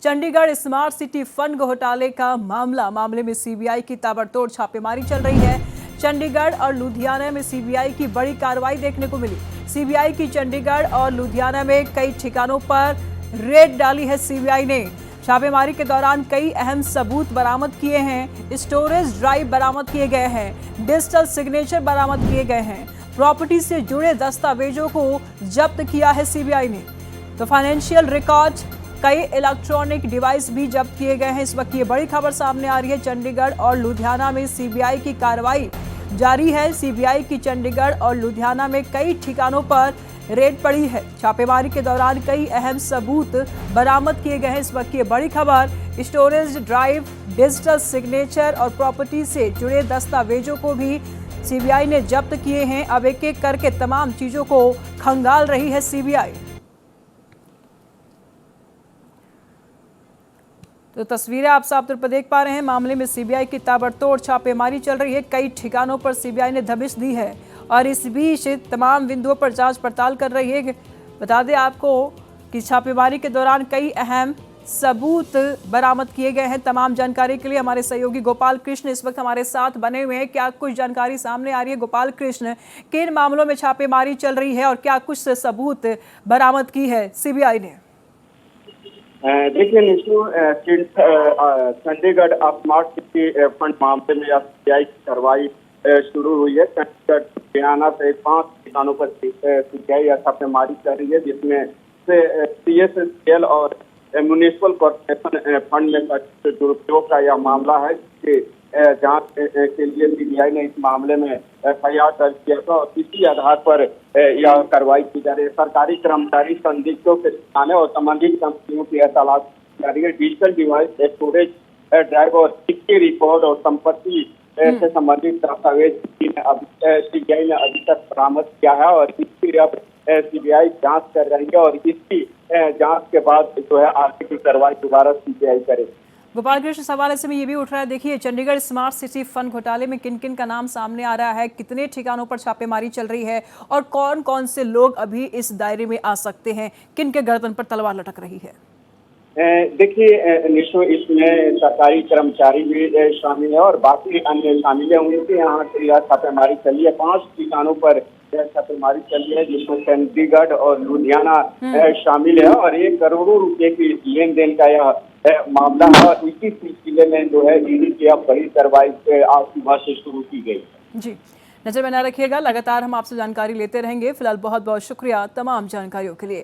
Chandigarh smart city fund घोटाले का मामले में सीबीआई की ताबड़तोड़ छापेमारी चल रही है। चंडीगढ़ और लुधियाना में सीबीआई की बड़ी कार्रवाई देखने को मिली। सीबीआई की चंडीगढ़ और लुधियाना में कई ठिकानों पर रेड डाली है। सीबीआई ने छापेमारी के दौरान कई अहम सबूत बरामद किए हैं। स्टोरेज ड्राइव बरामद किए गए हैं, डिजिटल सिग्नेचर बरामद किए गए हैं, प्रॉपर्टी से जुड़े दस्तावेजों को जब्त किया है सीबीआई ने। तो फाइनेंशियल रिकॉर्ड, कई इलेक्ट्रॉनिक डिवाइस भी जब्त किए गए हैं। इस वक्त ये बड़ी खबर सामने आ रही है। चंडीगढ़ और लुधियाना में सीबीआई की कार्रवाई जारी है। सीबीआई की चंडीगढ़ और लुधियाना में कई ठिकानों पर रेड पड़ी है। छापेमारी के दौरान कई अहम सबूत बरामद किए गए हैं। इस वक्त ये बड़ी खबर, स्टोरेज ड्राइव, डिजिटल सिग्नेचर और प्रॉपर्टी से जुड़े दस्तावेजों को भी सीबीआई ने जब्त किए हैं। अब एक एक करके तमाम चीजों को खंगाल रही है सीबीआई। तो तस्वीरें आप साफ तौर पर देख पा रहे हैं। मामले में सीबीआई की ताबड़तोड़ छापेमारी चल रही है। कई ठिकानों पर सीबीआई ने दबिश दी है और इस बीच तमाम बिंदुओं पर जांच पड़ताल कर रही है। बता दें आपको कि छापेमारी के दौरान कई अहम सबूत बरामद किए गए हैं। तमाम जानकारी के लिए हमारे सहयोगी गोपाल कृष्ण इस वक्त हमारे साथ बने हुए हैं। क्या कुछ जानकारी सामने आ रही है गोपाल कृष्ण, किन मामलों में छापेमारी चल रही है और क्या कुछ सबूत बरामद की है सीबीआई ने? देखिए Nishu, Chandigarh smart city fund मामले में सीबीआई की कार्रवाई शुरू हुई है। चंडीगढ़ हरियाणा से 5 ठिकानों पर सीबीआई छापेमारी कर रही है, जिसमें से CSL और म्युनिसिपल कॉर्पोरेशन फंड में दुरुपयोग का यह मामला है, जिसके जांच के लिए सीबीआई ने इस मामले में FIR दर्ज किया था और इसी आधार पर यह कार्रवाई की जा रही है। सरकारी कर्मचारी संदिग्धों के ठिकाने और संबंधित कंपनियों की तलाश की जा रही है। डिजिटल डिवाइस, स्टोरेज ड्राइव और सिक्के रिकॉर्ड और संपत्ति से संबंधित दस्तावेज सीबीआई ने अभी तक बरामद किया है और इसकी अब सीबीआई जांच कर रही है और इसकी जांच के बाद जो है आगे की कार्रवाई दोबारा सीबीआई करेगी। गोपाल कृष्ण, सवाल ऐसे में ये भी उठ रहा है, देखिए चंडीगढ़ स्मार्ट सिटी फंड घोटाले में किन किन का नाम सामने आ रहा है, कितने ठिकानों पर छापेमारी चल रही है और कौन कौन से लोग अभी इस दायरे में आ सकते हैं, किन के गर्दन पर तलवार लटक रही है? देखिए निशु, इसमें सरकारी कर्मचारी भी शामिल है और बाकी अन्य शामिल है। उनके यहाँ यह छापेमारी चली है। 5 ठिकानों पर छापेमारी चली है, जिसमें चंडीगढ़ और लुधियाना शामिल है और 1 करोड़ों रुपए की लेन देन का यह मामला है और इसी सिलसिले में जो है ईडी की अब बड़ी कार्रवाई आज सुबह से शुरू की गई। जी, नजर बनाए रखिएगा, लगातार हम आपसे जानकारी लेते रहेंगे। फिलहाल बहुत बहुत शुक्रिया तमाम जानकारियों के लिए।